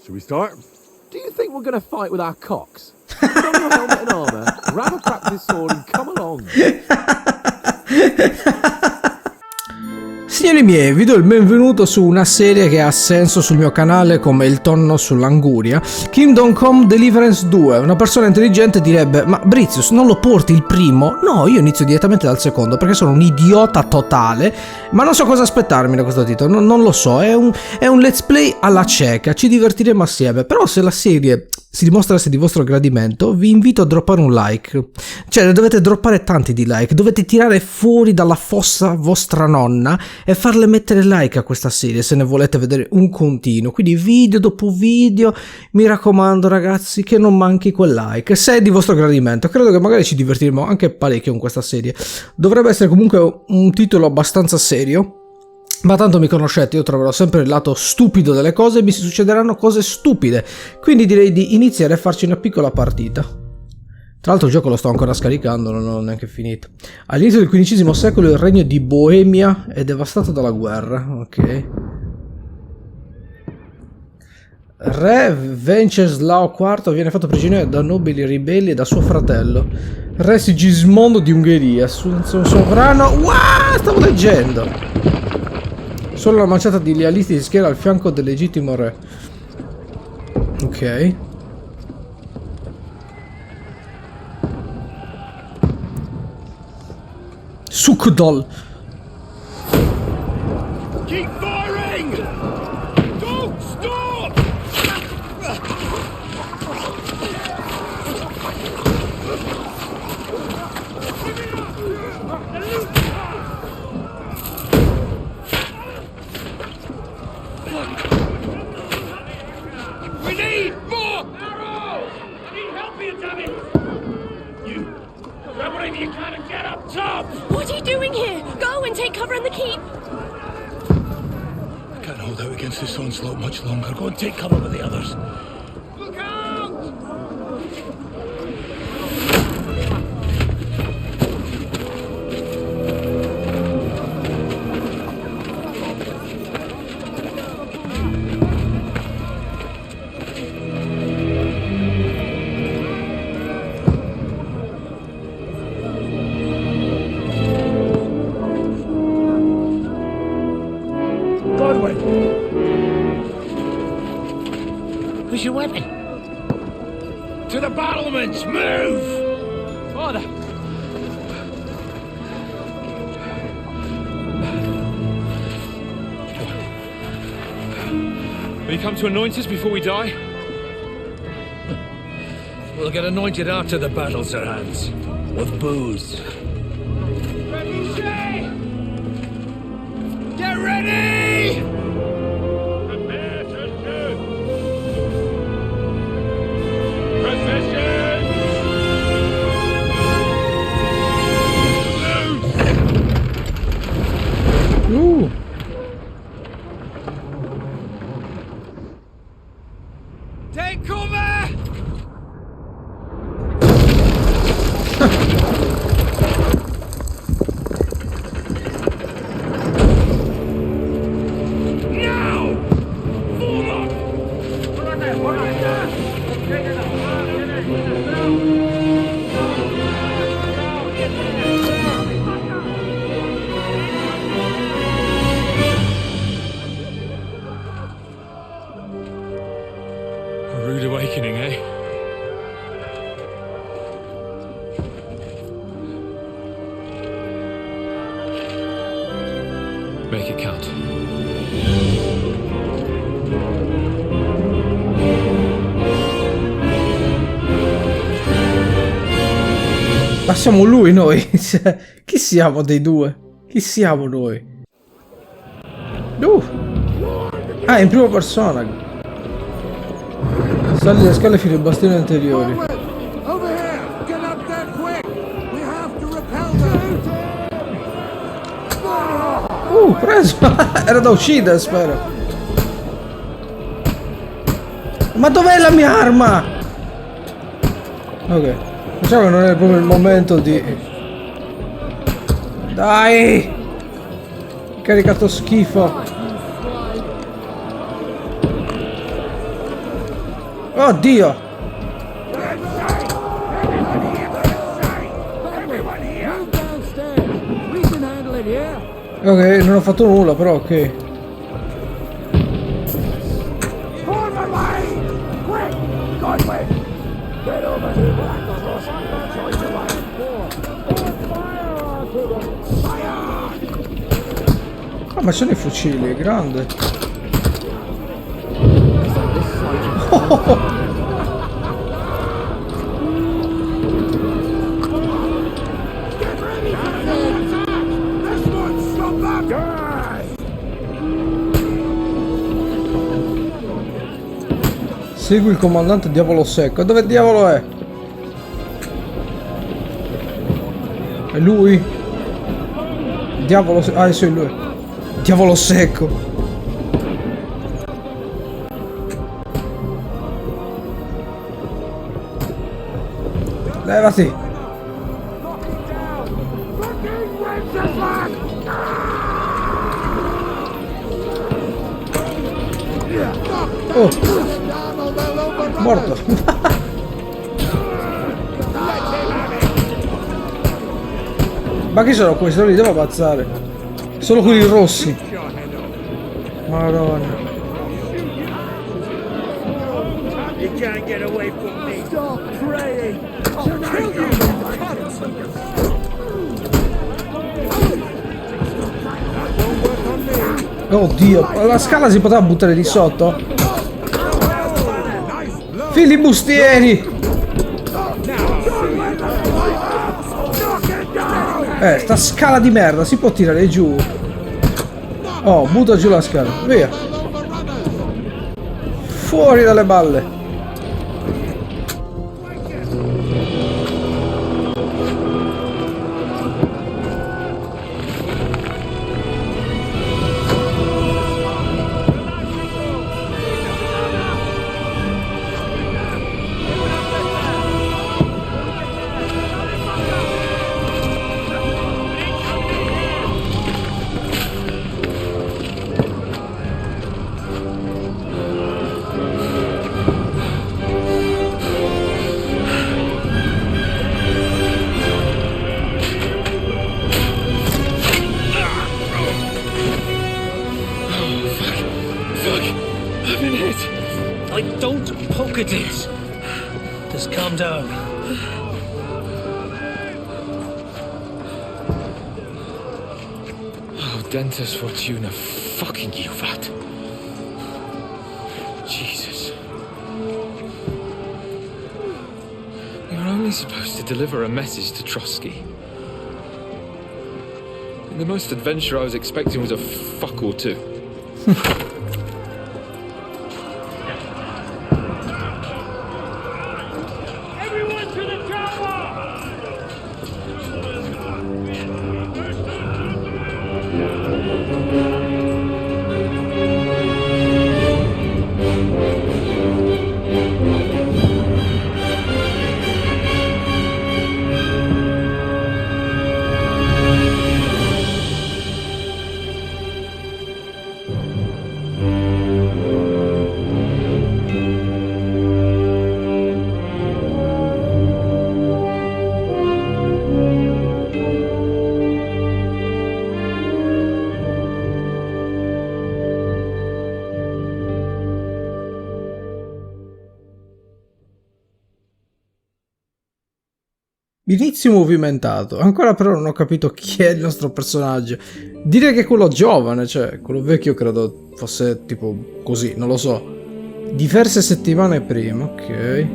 Should we start? Do you think we're gonna fight with our cocks? Put on your helmet and armor, grab a practice sword and come along. Signori miei, vi do il benvenuto su una serie che ha senso sul mio canale come il tonno sull'anguria. Kingdome Deliverance 2. Una persona intelligente direbbe: ma Brizius, non lo porti il primo? No, io inizio direttamente dal secondo perché sono un idiota totale. Ma non so cosa aspettarmi da questo titolo, non lo so. È un let's play alla cieca, ci divertiremo assieme. Però se la serie si dimostrasse di vostro gradimento, vi invito a droppare un like. Cioè, ne dovete droppare tanti di like. Dovete tirare fuori dalla fossa vostra nonna e farle mettere like a questa serie se ne volete vedere un continuo. Quindi video dopo video, mi raccomando ragazzi, che non manchi quel like se è di vostro gradimento. Credo che magari ci divertiremo anche parecchio con questa serie. Dovrebbe essere comunque un titolo abbastanza serio, ma tanto mi conoscete, io troverò sempre il lato stupido delle cose e mi succederanno cose stupide. Quindi direi di iniziare a farci una piccola partita. Tra l'altro il gioco lo sto ancora scaricando, non ho neanche finito. All'inizio del XV secolo il regno di Boemia è devastato dalla guerra. Ok. Re Venceslao IV viene fatto prigioniero da nobili ribelli e da suo fratello Re Sigismondo di Ungheria. Suo sovrano... Wow, stavo leggendo! Solo la manciata di lealisti si schiera al fianco del legittimo re. Ok. Suchdol. Keep firing! Don't stop! We need more arrows! I need help here, damn it! You grab whatever you can and get up top! What are you doing here? Go and take cover in the keep. I can't hold out against this onslaught much longer. Go and take cover with the others. Look out! Where's your weapon? To the battlements! Move! Father! Will you come to anoint us before we die? We'll get anointed after the battles are hands. With booze. Get ready! Prepare to shoot! Position! Loose! Take cover! A rude awakening, eh? Make it count. Ma siamo lui noi? Chi siamo dei due? Chi siamo noi? Ah, in prima persona. Sali le scale fino ai bastioni anteriori. Preso! Era da uccidere, spero. Ma dov'è la mia arma? Ok. Diciamo che non è proprio il momento di... Dai! Caricato schifo. Oddio! Ok, non ho fatto nulla, però ok. Ah, ma sono i fucili, grande. Oh. Segui il comandante Diavolo Secco. Dove diavolo è? È lui? Diavolo Secco. Ah, sì, è lui. Diavolo Secco. Levati. Oh. Morto. Ma chi sono questi? Non li devo ammazzare. Sono quelli rossi. Madonna. Oddio, la scala si poteva buttare di sotto? Filibustieri! Sta scala di merda, si può tirare giù? Oh, butta giù la scala, via! Fuori dalle balle! Just calm down. Oh, Dentes Fortuna, fucking you, vat. Jesus. We were only supposed to deliver a message to Trosky. And the most adventure I was expecting was a fuck or two. Inizio movimentato. Ancora però non ho capito chi è il nostro personaggio. Direi che è quello giovane, cioè quello vecchio credo fosse tipo così, non lo so. Diverse settimane prima, ok.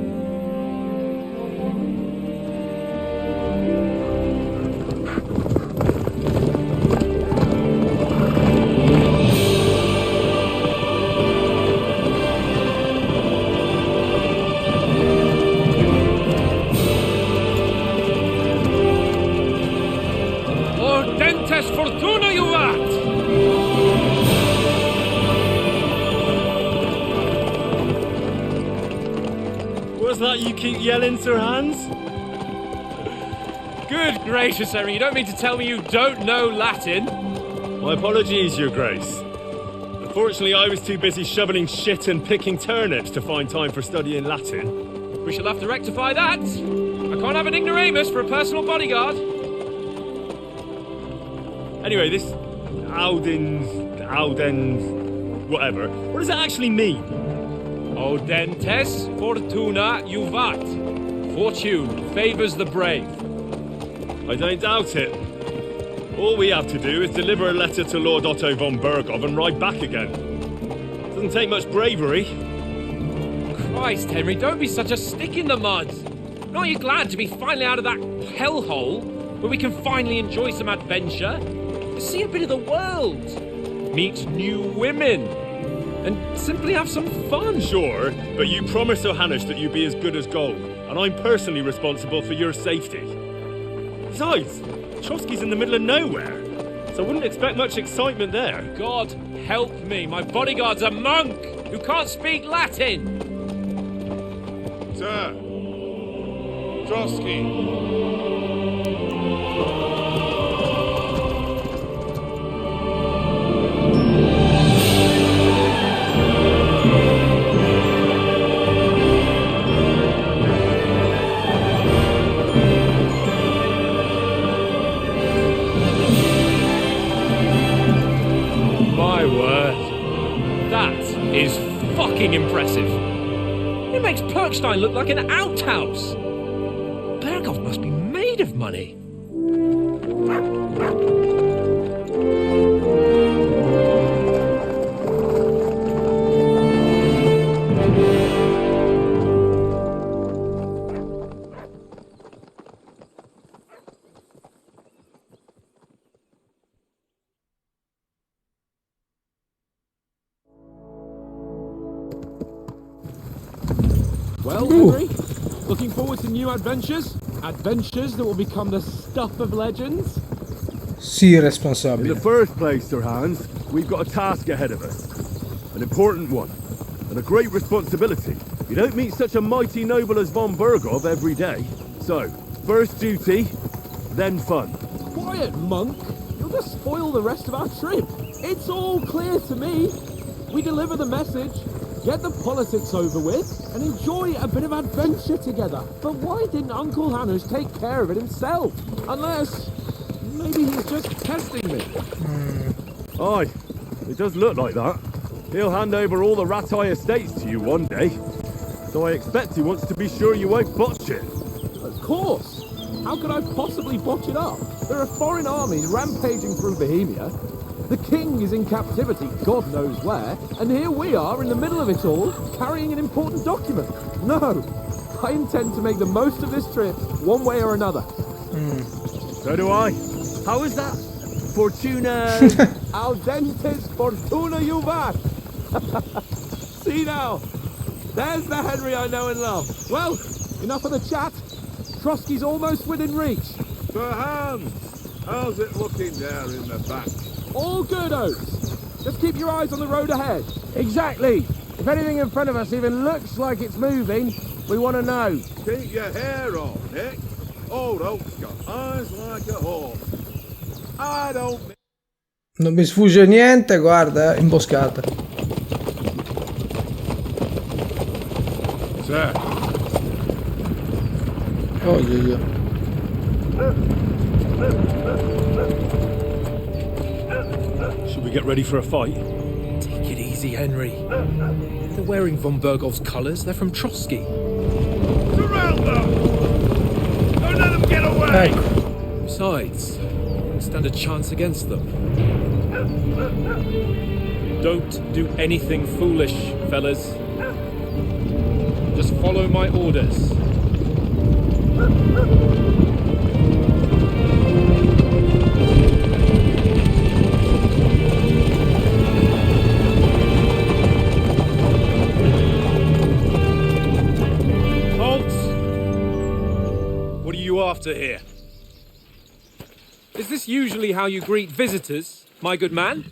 Yelling, Sir Hans? Good gracious, Sir, you don't mean to tell me you don't know Latin? My apologies, Your Grace. Unfortunately, I was too busy shoveling shit and picking turnips to find time for studying Latin. We shall have to rectify that. I can't have an ignoramus for a personal bodyguard. Anyway, this Audens, whatever. What does that actually mean? Audentes fortuna juvat. Fortune favors the brave. I don't doubt it. All we have to do is deliver a letter to Lord Otto Von Bergow and ride back again. Doesn't take much bravery. Christ, Henry, don't be such a stick in the mud. Aren't you glad to be finally out of that hellhole where we can finally enjoy some adventure? See a bit of the world, meet new women, and simply have some fun. Sure, but you promised Johannes that you'd be as good as gold, and I'm personally responsible for your safety. Besides, Trosky's in the middle of nowhere, so I wouldn't expect much excitement there. God help me, my bodyguard's a monk who can't speak Latin. Sir, Trosky. My word, that is fucking impressive. It makes Perkstein look like an outhouse. Bergow must be made of money. Well, Henry, looking forward to new adventures? Adventures that will become the stuff of legends? Sì, In the responsabile. first place, Sir Hans, we've got a task ahead of us. An important one, and a great responsibility. You don't meet such a mighty noble as Von Bergow every day. So, first duty, then fun. Quiet, monk! You'll just spoil the rest of our trip. It's all clear to me. We deliver the message, get the politics over with, and enjoy a bit of adventure together. But why didn't Uncle Hannes take care of it himself? Unless, maybe he's just testing me. Aye, it does look like that. He'll hand over all the Rattay estates to you one day. So I expect he wants to be sure you won't botch it. Of course. How could I possibly botch it up? There are foreign armies rampaging through Bohemia. The king is in captivity, God knows where, and here we are in the middle of it all, carrying an important document. No, I intend to make the most of this trip, one way or another. So do I. How is that? Fortuna... Audentes fortuna juvat. See now, there's the Henry I know and love. Well, enough of the chat. Trosky's almost within reach. Sir Hans, how's it looking there in the back? All good, Oates. Just keep your eyes on the road ahead. Exactly. If anything in front of us even looks like it's moving, we want to know. Keep your hair on, Nick. Old Oak's got eyes like a horse. I don't... Non mi sfugge niente, guarda, imboscata. Sir. Oh, yeah. Should we get ready for a fight? Take it easy, Henry. They're wearing Von Bergow's colours. They're from Trosky. Surround them! Don't let them get away! Ecco. Besides, don't stand a chance against them. Don't do anything foolish, fellas. Just follow my orders. After here. Is this usually how you greet visitors, my good man?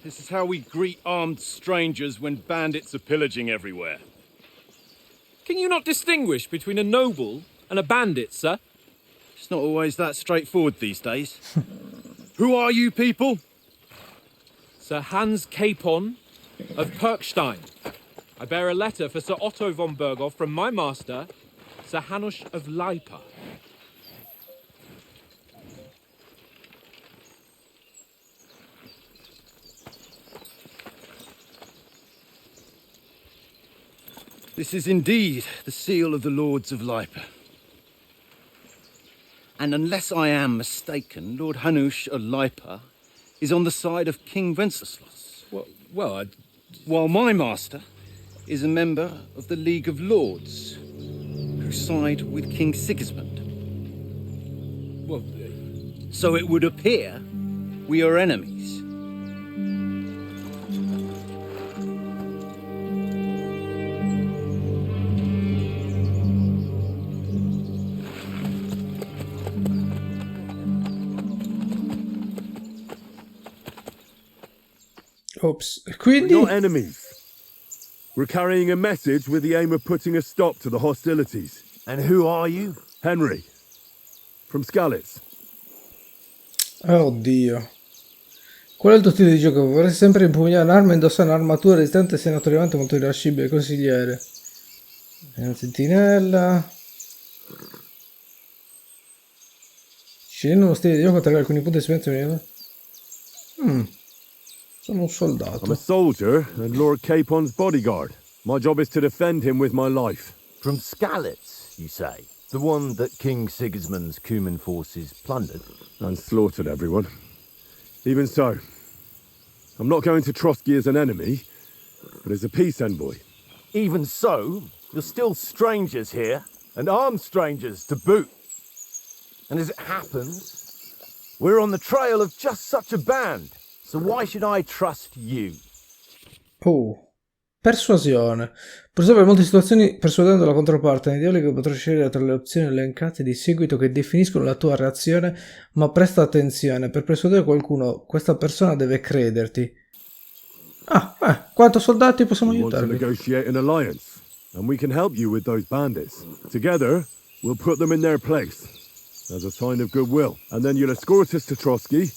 This is how we greet armed strangers when bandits are pillaging everywhere. Can you not distinguish between a noble and a bandit, sir? It's not always that straightforward these days. Who are you people? Sir Hans Capon of Perkstein. I bear a letter for Ser Otto Von Bergow from my master, Sir Hanush of Leipa. This is indeed the seal of the Lords of Leipa. And unless I am mistaken, Lord Hanush of Leipa is on the side of King Wenceslas. While my master is a member of the League of Lords, who side with King Sigismund. So it would appear we are enemies. Ops. Quindi... We're not enemies. We're carrying a message with the aim of putting a stop to the hostilities. And who are you? Henry. From Skalitz. Oddio. Qual è il tuo stile di gioco? Vorresti sempre impugnare un'arma e indossare un'armatura resistente e sei notoriamente molto irascibile consigliere. Una sentinella. Scegliendo uno stile di gioco otterrai alcuni punti di esperienza. Sono un soldato. I'm a soldier and Lord Capon's bodyguard. My job is to defend him with my life. From Skalitz, you say? The one that King Sigismund's Cuman forces plundered? And slaughtered everyone. Even so, I'm not going to Trosky as an enemy, but as a peace envoy. Even so, you're still strangers here, and armed strangers to boot. And as it happens, we're on the trail of just such a band. So why should I trust you? Persuasione. Per risolvere molte situazioni persuadendo la controparte, nei dialoghi potrai scegliere tra le opzioni elencate di seguito che definiscono la tua reazione, ma presta attenzione, per persuadere qualcuno, questa persona deve crederti. Quanto soldati possiamo aiutarvi? We want to negotiate an alliance, and we can help you with those bandits. Together, we'll put them in their place, as a sign of goodwill, and then you'll escort us to Trosky,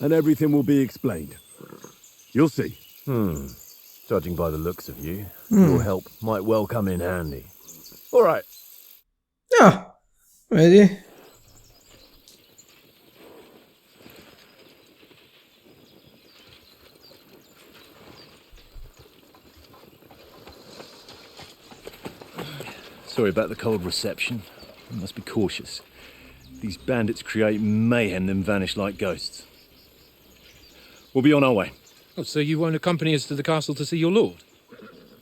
and everything will be explained. You'll see. Judging by the looks of you, your help might well come in handy. All right. Vedi? Sorry about the cold reception. I must be cautious. These bandits create mayhem, then vanish like ghosts. We'll be on our way. Oh, so you won't accompany us to the castle to see your lord?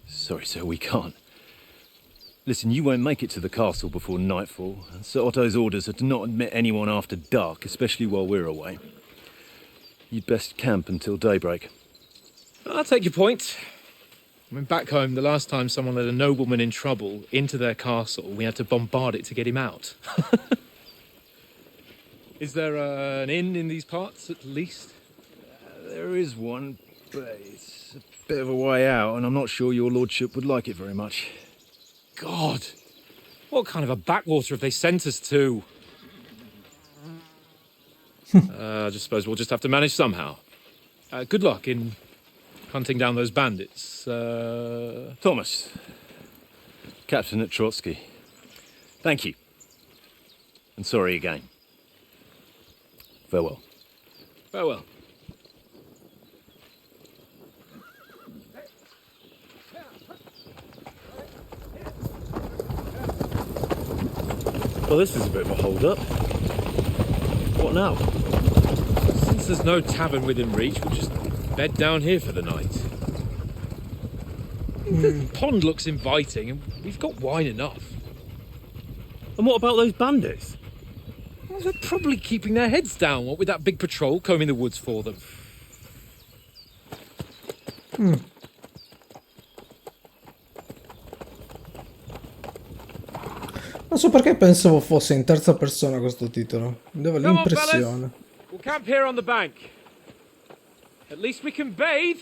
Sorry, sir, we can't. Listen, you won't make it to the castle before nightfall. Ser Otto's orders are to not admit anyone after dark, especially while we're away. You'd best camp until daybreak. I'll take your point. I mean, back home, the last time someone let a nobleman in trouble into their castle, we had to bombard it to get him out. Is there an inn in these parts, at least? There is one, but it's a bit of a way out, and I'm not sure your lordship would like it very much. God! What kind of a backwater have they sent us to? I just suppose we'll just have to manage somehow. Good luck in hunting down those bandits. Thomas, captain at Trosky. Thank you. And sorry again. Farewell. Farewell. Well, this is a bit of a hold-up. What now? Since there's no tavern within reach, we'll just bed down here for the night. The pond looks inviting, and we've got wine enough. And what about those bandits? Well, they're probably keeping their heads down, what with that big patrol combing the woods for them. Non so perché pensavo fosse in terza persona questo titolo. Mi dava Come on, l'impressione. fellas. We'll camp here on the bank. At least we can bathe.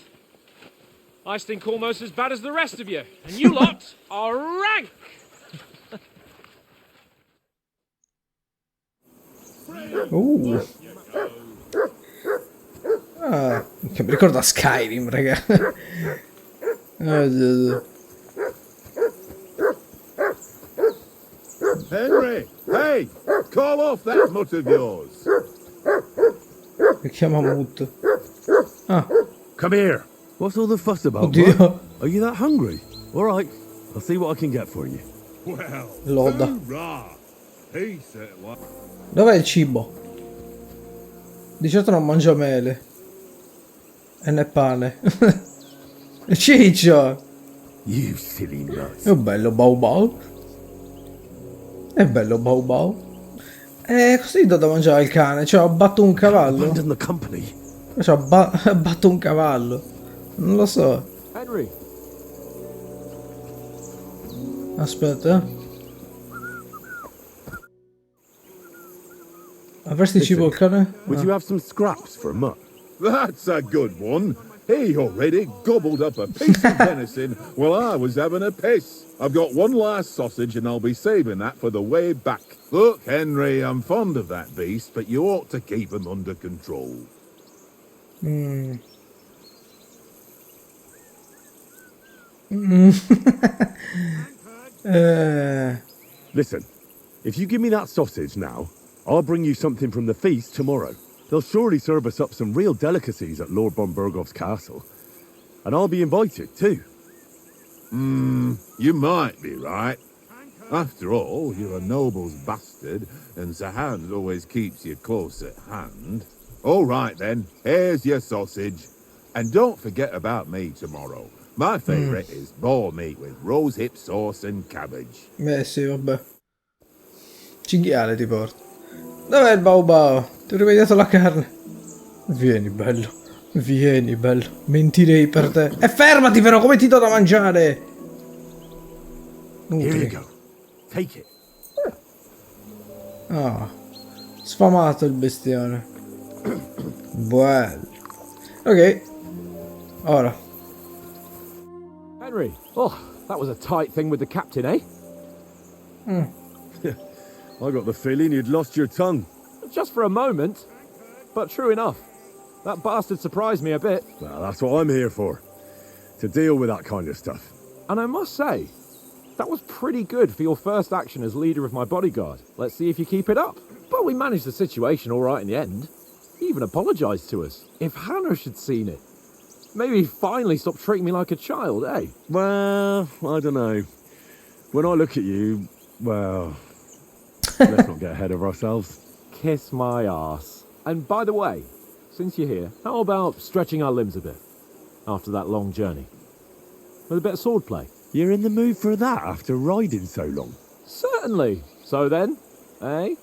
I stink almost as bad as the rest of you. And you lot are rank! Ah, che mi ricorda Skyrim, raga. Henry, hey, call off that mutt of yours. Mi chiama Mut. Ah. Come here. What's all the fuss about? Oddio. Are you that hungry? All right, I'll see what I can get for you. Well, Loda. hoorah. Peace at last. Dov'è il cibo? Di certo non mangia mele. E né pane. Ciccio! You silly nuts. È bello Bau Bau. È bello Bau Bau. Così do da mangiare il cane? Cioè, abbatto un cavallo? Abandon the company. Cioè, abbatto un cavallo. Non lo so. Henry. Aspetta. Avresti cibo il cane? Would you have some scraps for a mutt? That's a good one. He already gobbled up a piece of venison while I was having a piss. I've got one last sausage and I'll be saving that for the way back. Look, Henry, I'm fond of that beast, but you ought to keep him under control. Listen, if you give me that sausage now, I'll bring you something from the feast tomorrow. They'll surely serve us up some real delicacies at Lord von Bergow's castle. And I'll be invited, too. You might be right. After all, you're a noble's bastard, and Sir Hans always keeps you close at hand. All right, then. Here's your sausage. And don't forget about me tomorrow. My favourite is boar meat with rosehip sauce and cabbage. Sì, vabbè. Cinghiale ti porto. Dov'è il Bau Bau? Ti ho rimediato la carne. Vieni, bello. Vieni, bello. Mentirei per te. E fermati però, come ti do da mangiare? Here you go. Take it. Ah. Sfamato il bestione. Buono. Ok. Ora. Henry. Oh, that was a tight thing with the captain, eh? I got the feeling you'd lost your tongue. Just for a moment. But true enough. That bastard surprised me a bit. Well, that's what I'm here for. To deal with that kind of stuff. And I must say, that was pretty good for your first action as leader of my bodyguard. Let's see if you keep it up. But we managed the situation all right in the end. He even apologised to us. If Hanush had seen it, maybe he'd finally stop treating me like a child, eh? Well, I don't know. When I look at you, well, let's not get ahead of ourselves. Kiss my arse. And by the way, since you're here, how about stretching our limbs a bit after that long journey? With a bit of swordplay. You're in the mood for that after riding so long? Certainly. So then, eh?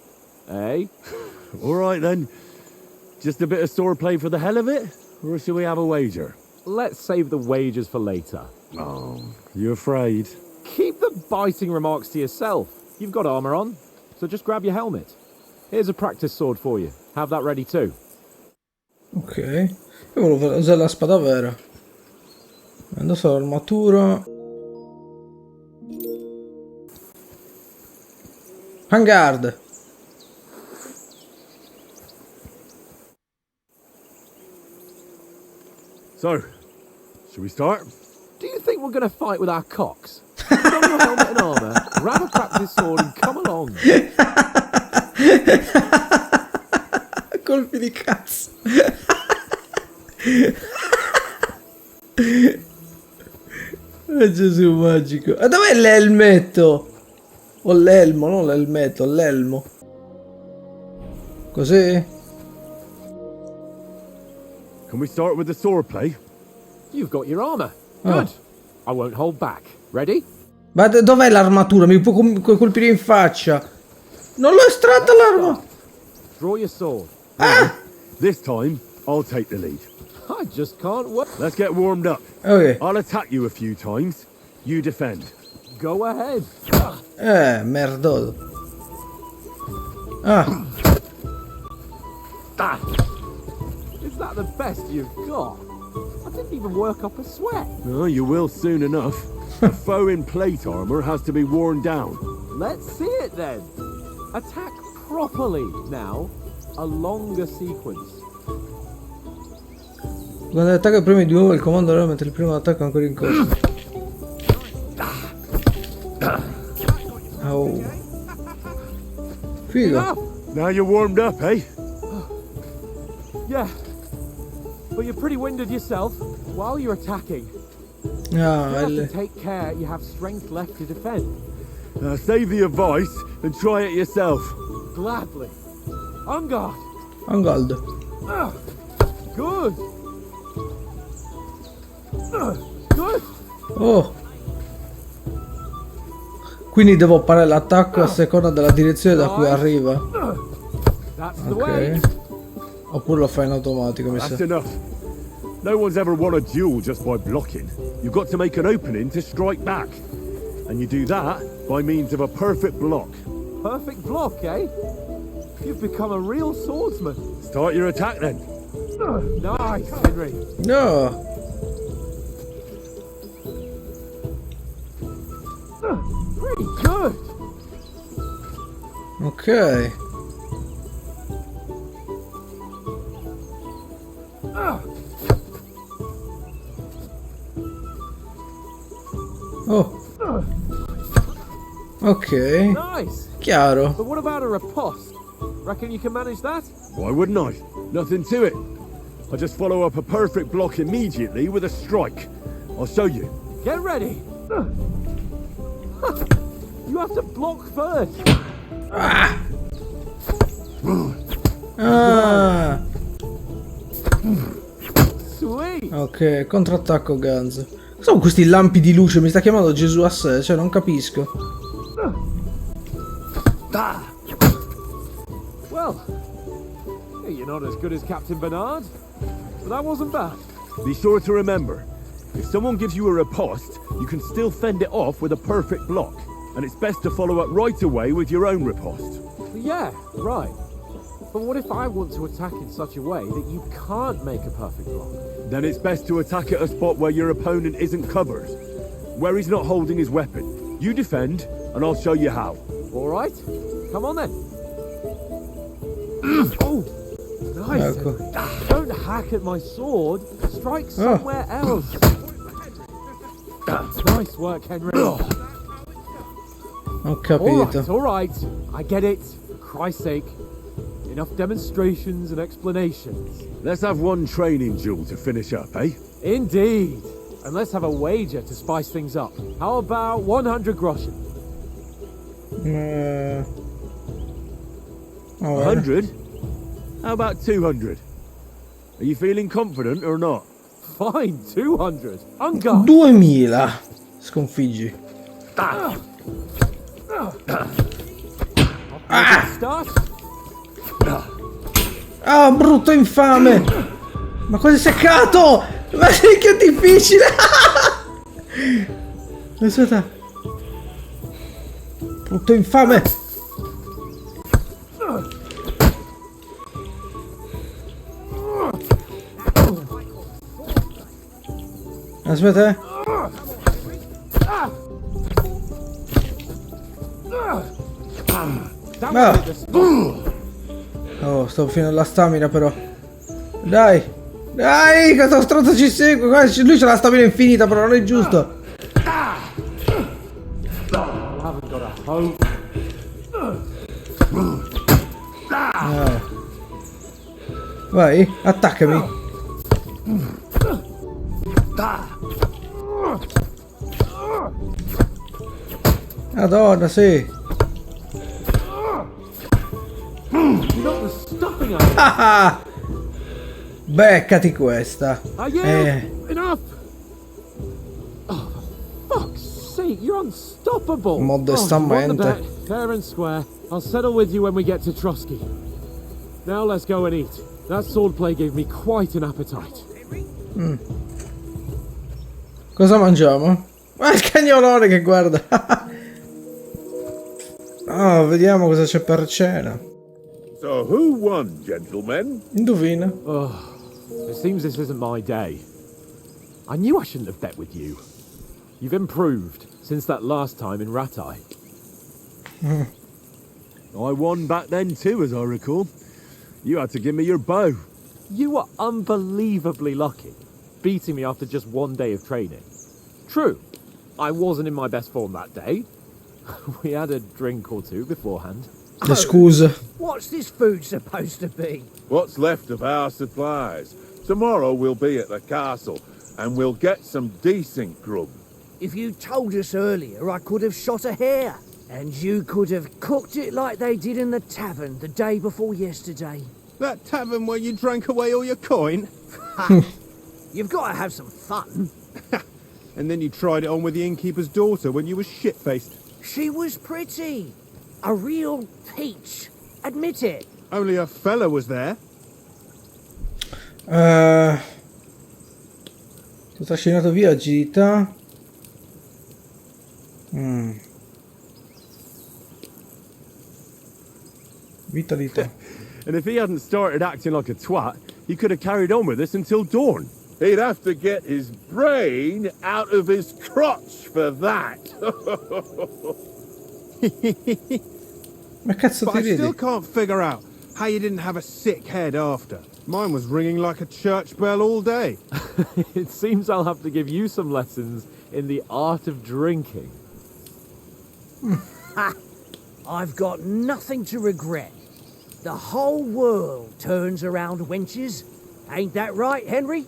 Eh? All right then. Just a bit of swordplay for the hell of it? Or shall we have a wager? Let's save the wagers for later. Oh, you afraid? Keep the biting remarks to yourself. You've got armour on, so just grab your helmet. Here's a practice sword for you. Have that ready too. Ok. Io volevo usare la spada vera. Indosso l'armatura. Hangard. So, should we start? Do you think we're going to fight with our cocks? Put on your helmet and armour, grab a practice sword and come along. Colpi di cazzo. Oh, Gesù magico. E dov'è l'elmetto? O l'elmo, non l'elmetto, l'elmo. Così? Can we start with the swordplay? You've got your armour. Good. I won't hold back. Ready? Ma dov'è l'armatura? Mi puoi colpire in faccia. Non l'ho estratta l'arma. Draw your sword. This time, I'll take the lead. I just can't wait. Let's get warmed up. Ok. I'll attack you a few times. You defend. Go ahead. Merdoso. Ah. Is that the best you've got? I didn't even work up a sweat. Oh, you will soon enough. A foe in plate armor has to be worn down. Let's see it then. Attack properly now. A longer sequence. Quando attacca premi di nuovo il comando allora mentre il primo attacco è ancora in corso. Oh. Figo. Now you're warmed up, eh? Yeah. But you're pretty winded yourself while you're attacking. Ah, You have to take care you have strength left to defend. Save the advice and try it yourself. Gladly. On guard. On gold. Good. Good. Oh. Quindi devo parare l'attacco a seconda della direzione da cui arriva. That's the way. Ok. Oppure lo fai in automatico, mi sa. That's enough. No one's ever won a duel just by blocking. You've got to make an opening to strike back. And you do that by means of a perfect block. Perfect block, eh? You've become a real swordsman. Start your attack then. Nice, Henry. No. Pretty good. Ok. Oh. Ok. Nice. Chiaro. But what about a riposte? Reckon you can manage that? Why wouldn't I? Nothing to it. I just follow up a perfect block immediately with a strike. I'll show you. Get ready. You have to block first. Ah. Sweet. Ok, contrattacco Guns. Cosa sono questi lampi di luce? Mi sta chiamando Gesù a sé, cioè non capisco. Well, you're not as good as Captain Bernard, but that wasn't bad. Be sure to remember, if someone gives you a riposte, you can still fend it off with a perfect block. And it's best to follow up right away with your own riposte. Yeah, right. But what if I want to attack in such a way that you can't make a perfect block? Then it's best to attack at a spot where your opponent isn't covered, where he's not holding his weapon. You defend, and I'll show you how. All right, come on then. Oh, nice. Ecco. Don't hack at my sword. Strike somewhere else. Nice work, Henry. Ho capito. All right. I get it. For Christ's sake. Enough demonstrations and explanations. Let's have one training duel to finish up, eh? Indeed. And let's have a wager to spice things up. How about 100 groschen? 100? How about 200? Are you feeling confident or not? Fine, 200. On guard. 2000. Sconfiggi. Start. Ah, brutto infame! Ma cosa è seccato? Ma sì, che difficile! Aspetta. Brutto infame! Aspetta, Ah. Oh, sto finendo la stamina però. Dai! Dai! Questo stronzo ci segue! Lui c'ha la stamina infinita però non è giusto! Vai, attaccami! Madonna, sì! Ah, beccati questa. Enough. Oh, for fuck's sake, you're unstoppable. Modestamente. Fair and square. I'll settle with you when we get to Trosky. Now let's go and eat. That swordplay gave me quite an appetite. Cosa mangiamo? Ma il cagnolone che guarda. Oh, vediamo cosa c'è per cena. So who won, gentlemen? Indovina. Oh, it seems this isn't my day. I knew I shouldn't have bet with you. You've improved since that last time in Rattay. I won back then too, as I recall. You had to give me your bow. You were unbelievably lucky. beating me after just one day of training. True, I wasn't in my best form that day. We had a drink or two beforehand. Le scuse. What's this food supposed to be? What's left of our supplies. Tomorrow we'll be at the castle, and we'll get some decent grub. If you told us earlier, I could have shot a hare. And you could have cooked it like they did in the tavern the day before yesterday. That tavern where you drank away all your coin? You've got to have some fun. And then you tried it on with the innkeeper's daughter when you were shit-faced. She was pretty. A real peach. Admit it. Only a fella was there. Ti ho trascinato via agilità. Vitalità. And if he hadn't started acting like a twat, he could have carried on with us until dawn. He'd have to get his brain out of his crotch for that. Ma cazzo But ti I still vedi? can't figure out how you didn't have a sick head after. Mine was ringing like a church bell all day. It seems I'll have to give you some lessons in the art of drinking. I've got nothing to regret. The whole world turns around wenches. Ain't that right, Henry?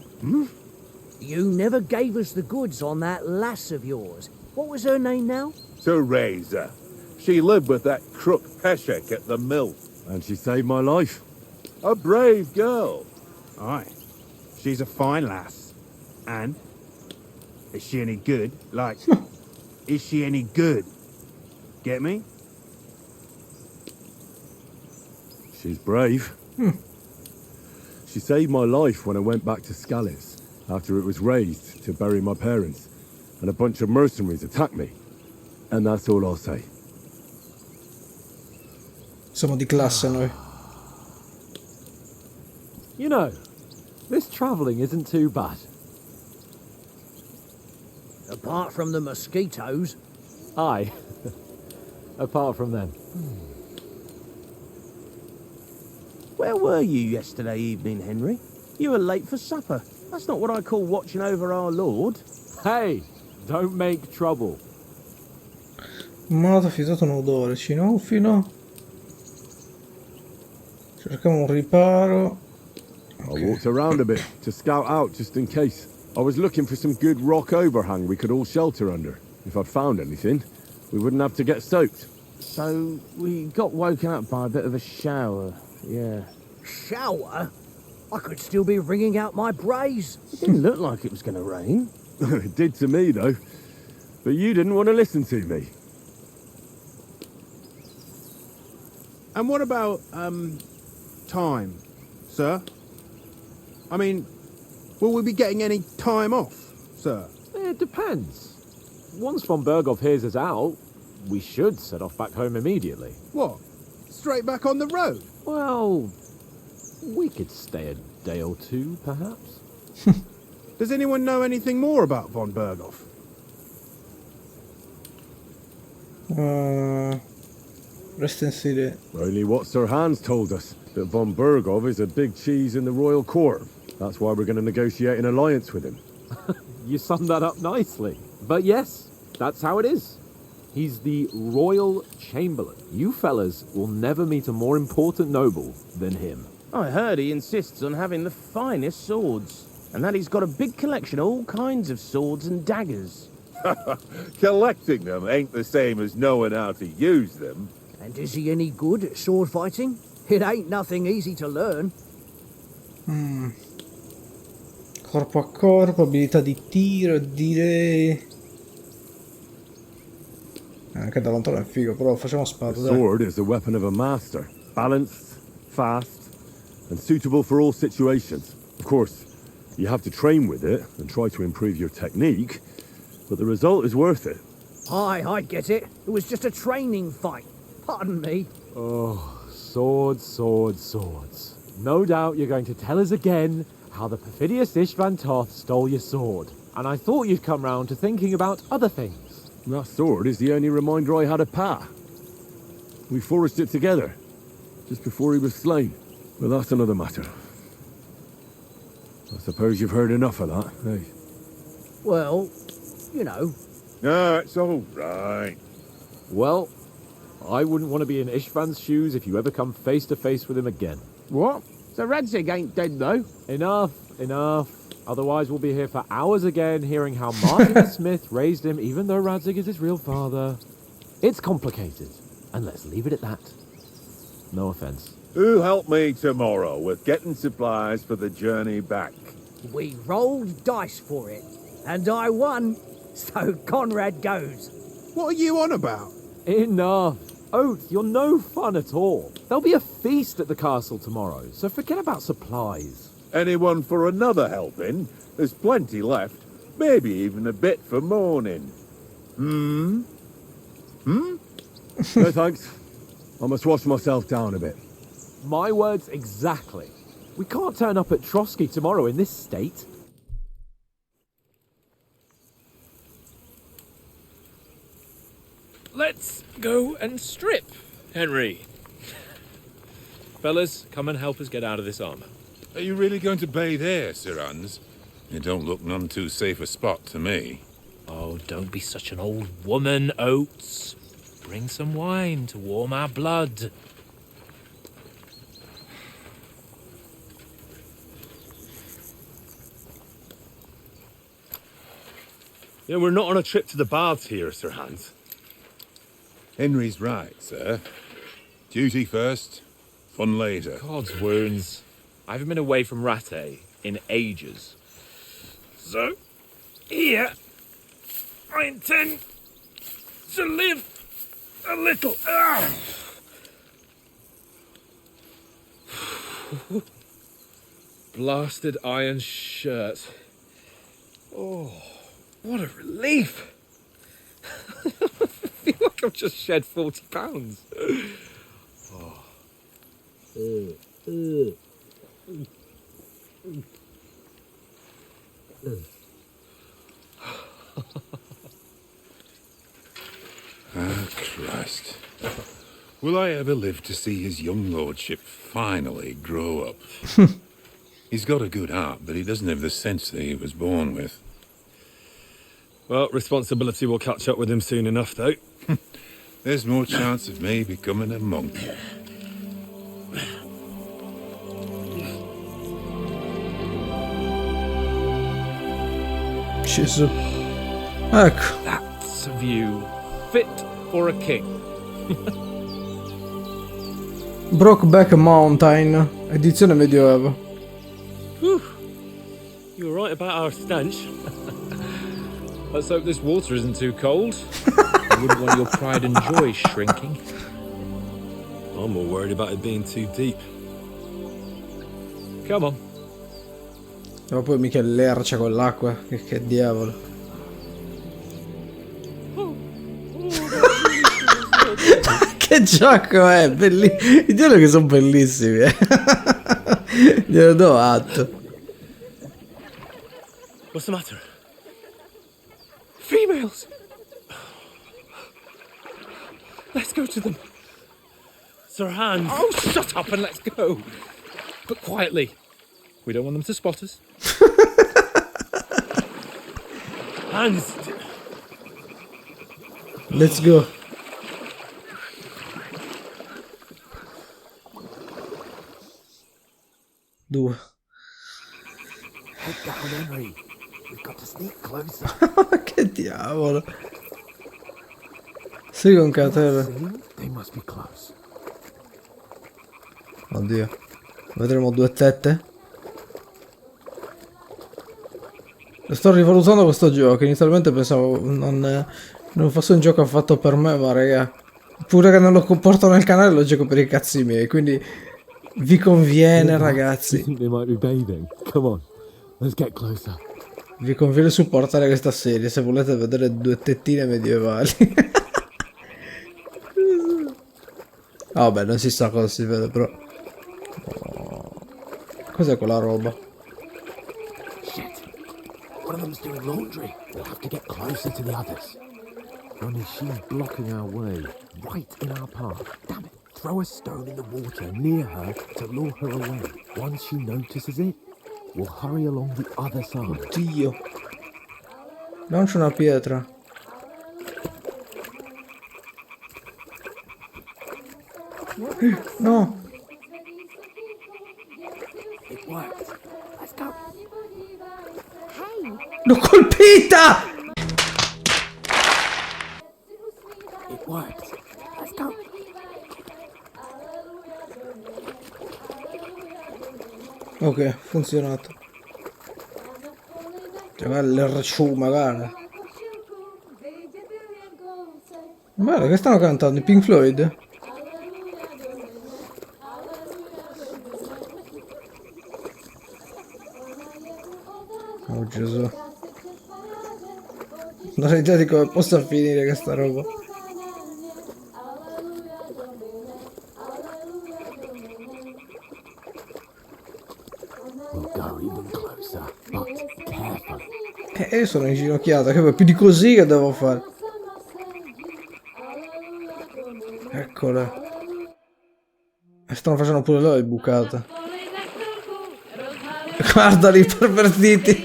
You never gave us the goods on that lass of yours. What was her name now? Teresa. She lived with that crook Peshek at the mill. And she saved my life. A brave girl. Aye. She's a fine lass. And? Is she any good? Like, is she any good? Get me? She's brave. She saved my life when I went back to Scallis after it was raised to bury my parents, and a bunch of mercenaries attacked me. And that's all I'll say. Siamo di classe noi. You know, this travelling isn't too bad. Apart from the mosquitoes. Aye. Apart from them. Where were you yesterday evening, Henry? You were late for supper. That's not what I call watching over our Lord. Hey, don't make trouble. Malato fiutato un odore, cinofilo. Cerchiamo un riparo. I walked around a bit to scout out just in case. I was looking for some good rock overhang we could all shelter under. If I'd found anything, we wouldn't have to get soaked. So we got woken up by a bit of a shower, yeah. Shower? I could still be wringing out my brace. It didn't look like it was going to rain. It did to me, though. But you didn't want to listen to me. And what about, time, sir? I mean, will we be getting any time off, sir? It depends. Once Von Bergow hears us out, we should set off back home immediately. What? Straight back on the road? Well, we could stay a day or two, perhaps. Does anyone know anything more about Von Bergow? Rest in city. Only what Sir Hans told us, that Von Bergow is a big cheese in the royal court. That's why we're going to negotiate an alliance with him. You summed that up nicely. But yes, that's how it is. He's the royal chamberlain. You fellas will never meet a more important noble than him. I heard he insists on having the finest swords, and that he's got a big collection of all kinds of swords and daggers. Collecting them ain't the same as knowing how to use them. And is he any good at sword fighting? It ain't nothing easy to learn. Corpo a corpo, abilità di tiro, direi. Anche da lontano è figo, però facciamo spada. The sword is the weapon of a master. Balanced, fast, and suitable for all situations. Of course, you have to train with it and try to improve your technique, but the result is worth it. Aye, I get it. It was just a training fight. Pardon me. Oh, swords, swords, swords. No doubt you're going to tell us again how the perfidious Ishvan Toth stole your sword. And I thought you'd come round to thinking about other things. That sword is the only reminder I had of Pa. We forged it together, just before he was slain. But that's another matter. I suppose you've heard enough of that, eh? Well, you know. No, it's all right. Well, I wouldn't want to be in Ishvan's shoes if you ever come face to face with him again. What? So Radzig ain't dead, though? Enough. Otherwise we'll be here for hours again hearing how Martin the Smith raised him even though Radzig is his real father. It's complicated, and let's leave it at that. No offense. Who'll help me tomorrow with getting supplies for the journey back? We rolled dice for it, and I won, so Conrad goes. What are you on about? Enough. Oath, you're no fun at all. There'll be a feast at the castle tomorrow, so forget about supplies. Anyone for another helping? There's plenty left. Maybe even a bit for morning. No thanks. I must wash myself down a bit. My words exactly. We can't turn up at Trosky tomorrow in this state. Let's go and strip, Henry. Fellas, come and help us get out of this armor. Are you really going to bathe here, Sir Hans? You don't look none too safe a spot to me. Oh, don't be such an old woman, Oates. Bring some wine to warm our blood. Yeah, we're not on a trip to the baths here, Sir Hans. Henry's right, sir. Duty first, fun later. God's wounds. I haven't been away from Rattay in ages. So, here, I intend to live a little. Blasted iron shirt. Oh, what a relief. I feel like I've just shed 40 pounds. Christ. Will I ever live to see his young lordship finally grow up? He's got a good heart, but he doesn't have the sense that he was born with. Well, responsibility will catch up with him soon enough, though. There's more chance of me becoming a monk. Gesù. Ecco. That's a view fit for a king. Brokeback Mountain, edizione medioevo. Whew. You were right about our stench. Let's hope this water isn't too cold. I wouldn't want your pride and joy shrinking. I'm more worried about it being too deep. Come on. Ma poi mica lercia con l'acqua, che diavolo. Che gioco è? I dialoghi sono bellissimi. Glielo do atto. What's the matter? Females! Let's go to them. Sir Hans. Oh, shut up and let's go. But quietly. We don't want them to spot us. Hans. Let's go. Due. Head down, Henry. We've got to sneak closer. Che diavolo. Sì, con catena. They must be close. Oddio. Vedremo due tette. Sto rivalutando questo gioco. Inizialmente pensavo non fosse un gioco affatto per me, ma raga, pure che non lo porto nel canale lo gioco per i cazzi miei, quindi vi conviene, ragazzi. They might be bathing. Come on. Let's get closer. Vi conviene supportare questa serie se volete vedere due tettine medievali. Vabbè, non si sa cosa si vede, però. Oh. Cos'è quella roba? Shit. One of them's doing laundry. We'll have to get closer to the others. Only she's blocking our way, right in our path. Damn it. Throw a stone in the water near her to lure her away. Once she notices it, We'll hurry along the other side. Oddio. Lancia una pietra. No. It worked. Let's go. L'ho colpita! It worked. Let's go. Ok, funzionato. Cioè, l'RCU magari. Guarda, che stanno cantando? I Pink Floyd? Oh Gesù. Non ho idea di come possa finire questa roba. We'll go even closer, but carefully. Io sono inginocchiato, che più di così che devo fare? Eccole. E stanno facendo pure loro le bucate. Guardali, pervertiti.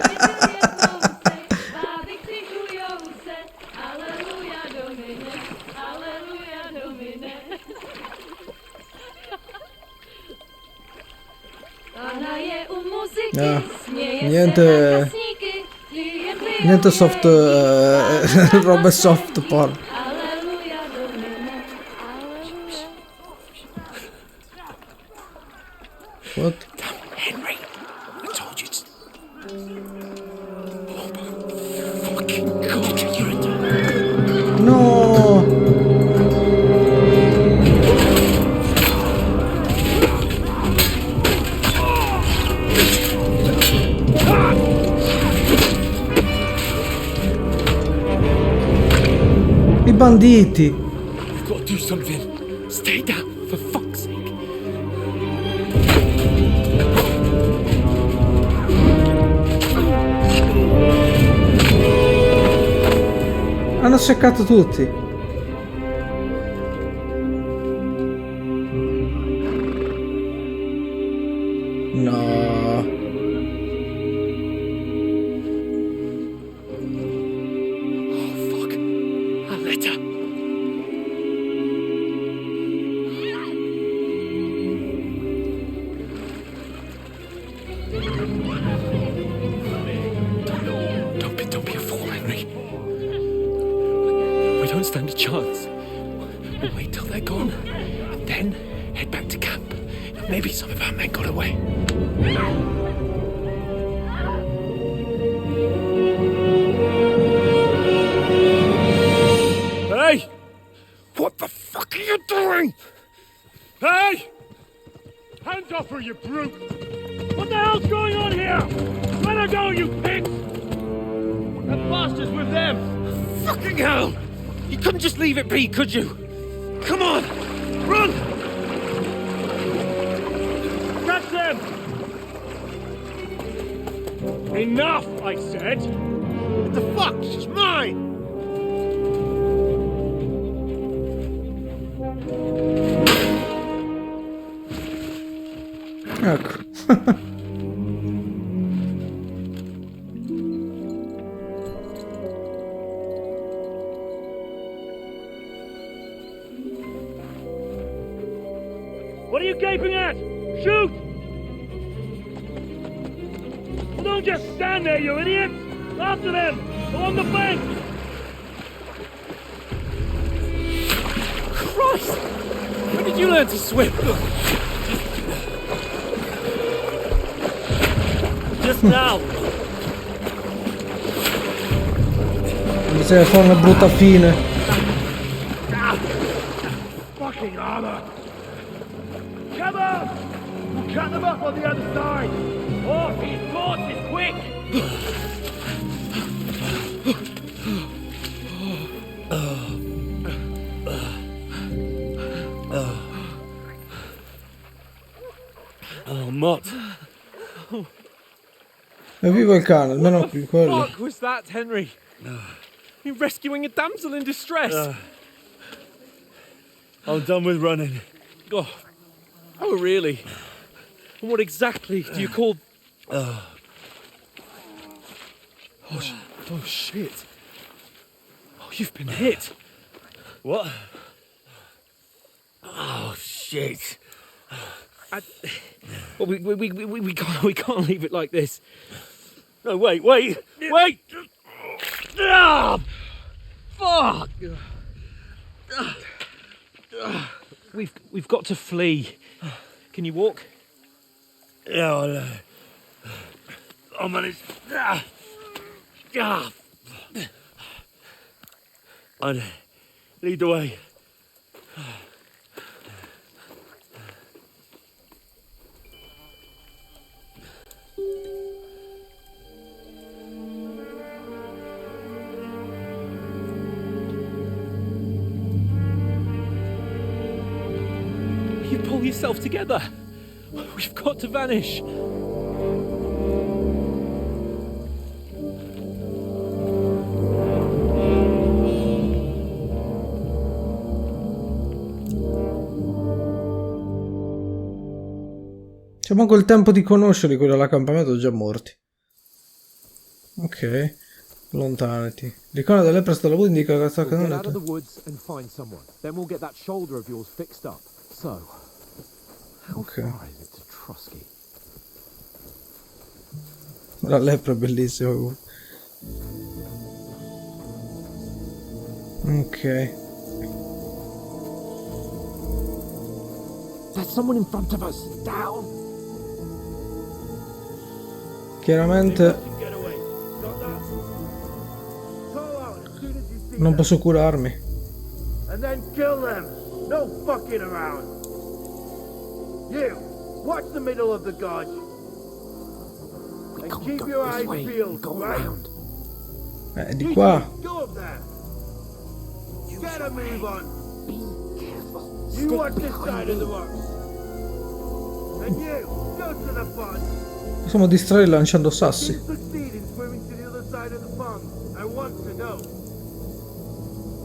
Niente soft robe soft porn. What? Henry, I told you to... Oh my fucking god, you're a... No! I banditi! We've got to do something. Stay down, for fuck's sake. Hanno seccato tutti. No. Oh fuck. A letter. Don't be a fool, Henry. We don't stand a chance. We'll wait till they're gone, and then head back to camp. Maybe some of our men got away. Hey! What the fuck are you doing? Hey! Hands off her, you brute! What the hell's going on here? Let her go, you pigs! That bastards with them! Fucking hell! You couldn't just leave it be, could you? Come on! Run! Catch them! Enough, I said! What the fuck? She's mine! Ecco. What are you gaping at? Shoot! Well, don't just stand there, you idiots! After them! Along the bank! Christ! When did you learn to swim? Just now! Mi serve fare una brutta fine. Fucking armor! Come on! We'll cut them up on the other side! Oh, these horses, quick! Oh, Mott. Evviva il cane, almeno più quello. What was that, Henry? You rescuing a damsel in distress? I'm done with running. Oh, really? And what exactly do you call Oh shit. Oh, you've been hit. What? Oh, shit. Well, we can't leave it like this. No, wait! Ah, fuck! We've got to flee. Can you walk? Yeah, I'll manage. I'd lead the way. You pull yourself together. We've got to vanish. C'è manco il tempo di conoscerli, quelli all'accampamento già morti. Ok, allontanati. L'icona delle lepre della Buddha indica che sta accadendo. Get out of the woods and find someone. Then we'll get that shoulder of yours fixed up. So, how far is it to Trosky? La lepre è bellissima. Ok. There's someone in front of us. Down. Chiaramente non posso curarmi. And then kill them. No fucking around. You, watch the middle of the gorge. And keep your eyes peeled, right? Di qua. Go up there. Get a move on. Be careful. You watch this side of the rocks. And you, go to the pond. Possiamo distrarre lanciando sassi. Succeed in swimming to the other side of the pond. I want to know.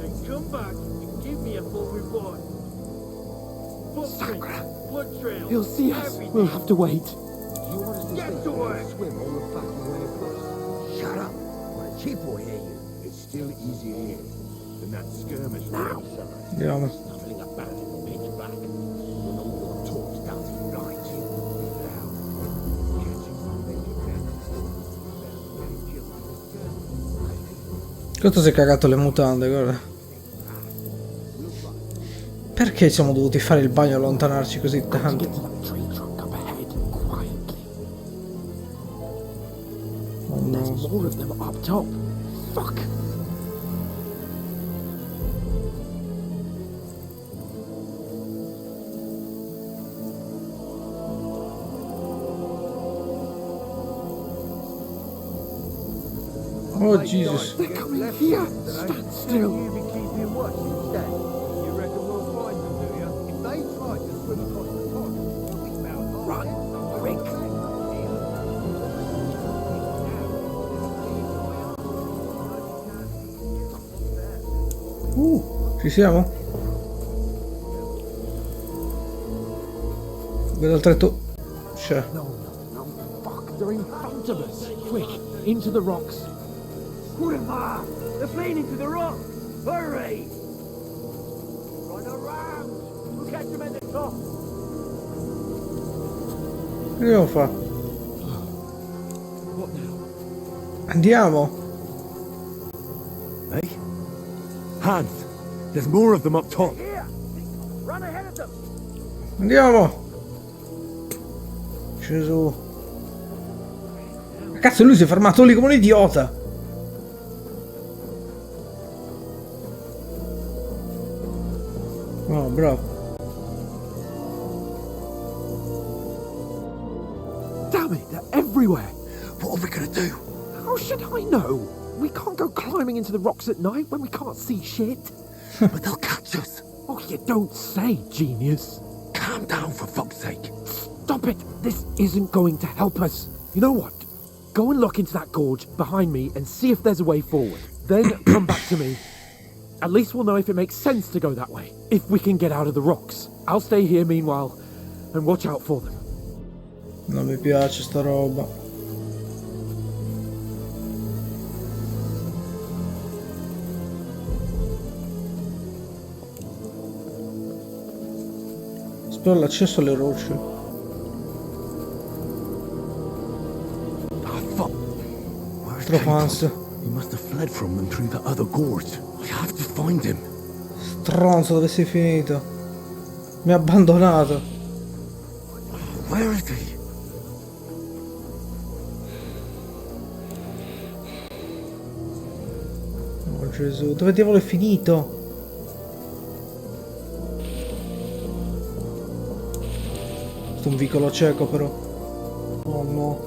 Then come back and give me a full report. Footprints, blood trails. He'll see us. Everything. We'll have to wait. Get to work. Swim all the fucking way across. Shut up. My chief will hear you. It's still easier here than that skirmish now. Andiamo. Snuffling about in the pitch black. When all your talk starts right. Questo si è cagato le mutande, guarda. Perché siamo dovuti fare il bagno e allontanarci così tanto? Oh no. More of them up top. Fuck. Oh Jesus. They're coming here. Stand still. You be keeping watch instead. You reckon we'll find them, do you? If they try to swim across the pond, we'll be found hard. Run, quick. Ci siamo? Vedo il tretto. C'è. No, fuck. They're in front of us. Quick, into the rocks. Kurva! They're fleeing into the rock! Hurry! Run around! We'll catch them at the top! Che dobbiamo fare? What now? Andiamo! Hey? Hans! There's more of them up top! Here! Run ahead of them! Andiamo! Gesù! Cazzo, lui si è fermato lì come un idiota! Oh, bravo. Damn it, they're everywhere. What are we gonna do? How should I know? We can't go climbing into the rocks at night when we can't see shit. But they'll catch us. Oh, you don't say, genius. Calm down, for fuck's sake. Stop it. This isn't going to help us. You know what? Go and look into that gorge behind me and see if there's a way forward. Then come back to me. At least we'll know if it makes sense to go that way. If we can get out of the rocks. I'll stay here meanwhile and watch out for them. Non mi piace sta roba. Spero l'accesso alle rocce. Ah, fuck. Where's Troppo ansia. He must have fled from them through the other gorge. I have to find him. Stronzo, dove sei finito? Mi ha abbandonato. Where is he? Oh Gesù, dove diavolo è finito? Questo è un vicolo cieco però. Oh no.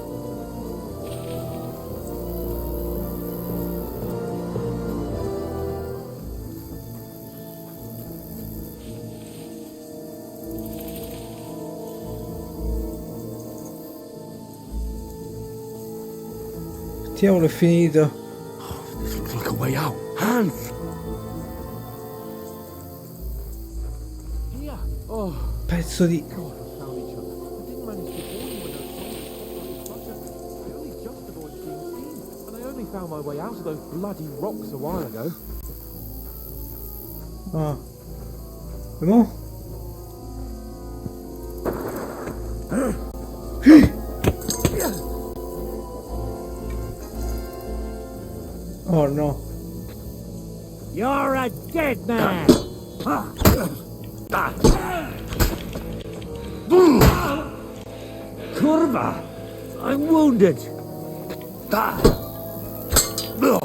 Diavolo è finito. This looks like a way out. Hands! Here. Oh. Pezzo di... God, we found each other. I didn't manage to warn you when those soldiers spotted us. I only just avoided being seen, and I only found my way out of those bloody rocks a while ago. Ah. E mo? Oh no. You're a dead man! Kurva! I'm wounded! No.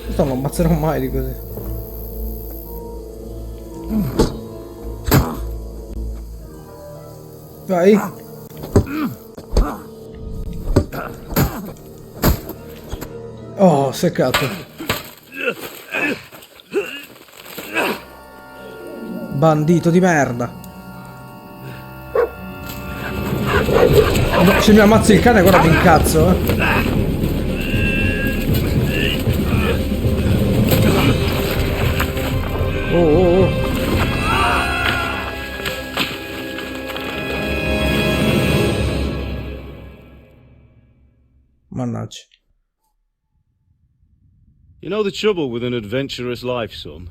Questo non ammazzerò mai di così. Vai. Oh, seccato. Bandito di merda. No, se mi ammazzi il cane guarda che incazzo, Oh. Mannaggia. You know the trouble with an adventurous life, son?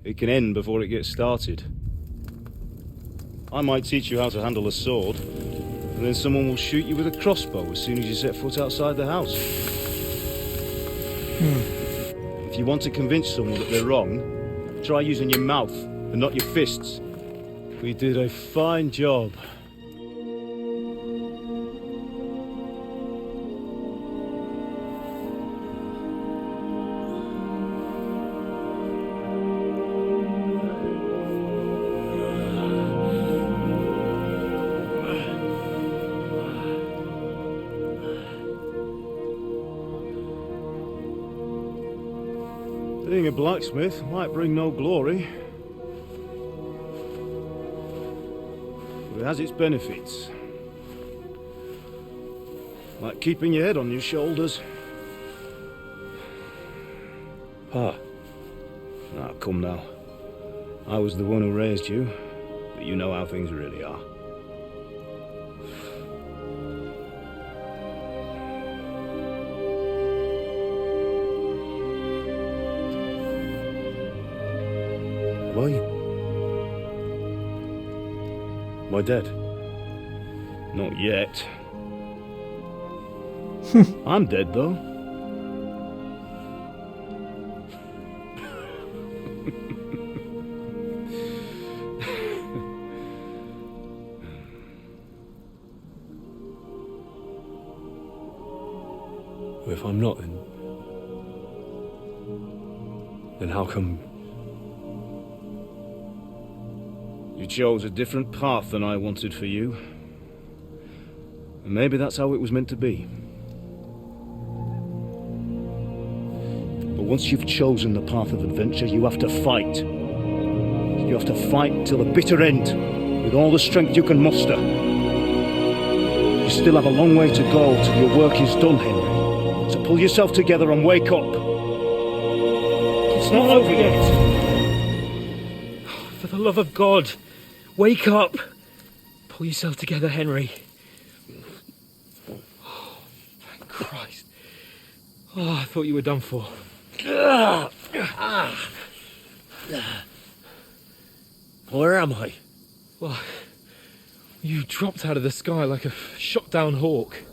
It can end before it gets started. I might teach you how to handle a sword, and then someone will shoot you with a crossbow as soon as you set foot outside the house. If you want to convince someone that they're wrong, try using your mouth and not your fists. We did a fine job. Being a blacksmith might bring no glory, but it has its benefits. Like keeping your head on your shoulders. Ah. Now, come now. I was the one who raised you, but you know how things really are. Why? Am I dead? Not yet. I'm dead, though. Well, if I'm not, then how come... You chose a different path than I wanted for you. And maybe that's how it was meant to be. But once you've chosen the path of adventure, you have to fight. You have to fight till the bitter end, with all the strength you can muster. You still have a long way to go till your work is done, Henry. So pull yourself together and wake up. It's not over yet. For the love of God, wake up. Pull yourself together, Henry. Oh, thank Christ. Oh, I thought you were done for. Where am I? Well, you dropped out of the sky like a shot down hawk.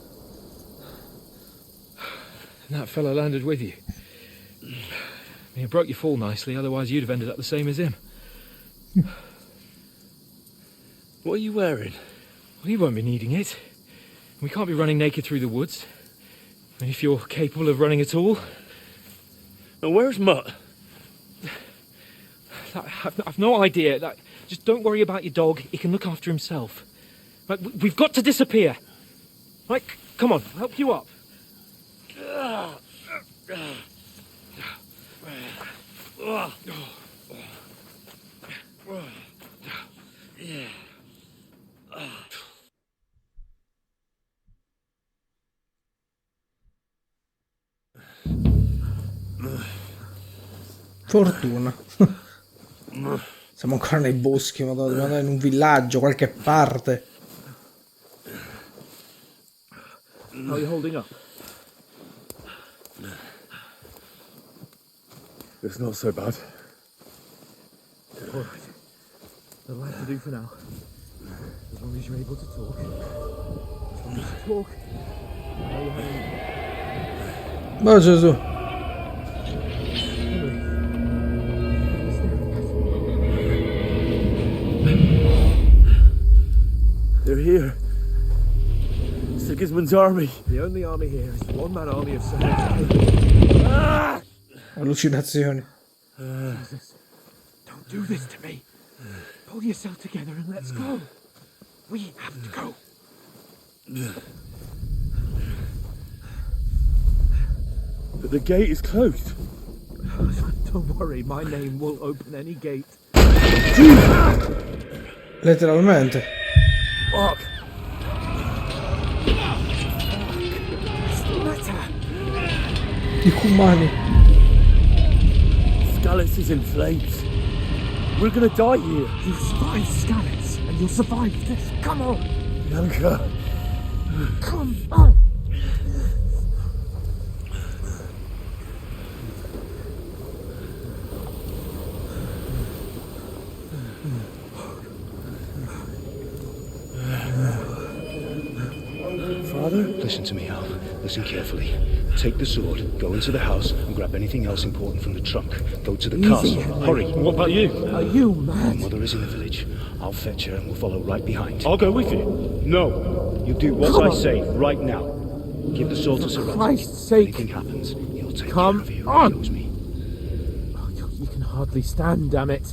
And that fella landed with you. You broke your fall nicely, otherwise you'd have ended up the same as him. What are you wearing? Well, you won't be needing it. We can't be running naked through the woods. And if you're capable of running at all. And where's Mutt? I've no idea. Just don't worry about your dog. He can look after himself. We've got to disappear. Right, come on, I'll help you up. Fortuna. Siamo ancora nei boschi, ma dobbiamo andare in un villaggio, qualche parte. How are you holding up? It's not so bad. All right. That'll have to do for now. As long as you're able to talk. As long as you talk. I know you're having... Oh Gesù. They're here. Sigismund's army. The only army here is the one-man army of Ser Allucinazioni. Jesus, don't do this to me. Pull yourself together and let's go. We have to go. But the gate is closed. Don't worry, my name will open any gate. Letteralmente. Fuck. I cumani. Skalitz is in flames. We're gonna die here. You survived Skalitz, and you'll survive this. Come on. Bianca. Come on. Father? Listen to me, Al. Listen carefully. Take the sword, go into the house, and grab anything else important from the trunk. Go to the castle. Hurry. What about you? Are you mad? My mother is in the village. I'll fetch her and we'll follow right behind. I'll go with you. No. You do what I say right now. Give the sword to Ser Otto. For Christ's sake. Anything happens, he'll take Come care of you. on. He knows me. Oh, you can hardly stand, damn it.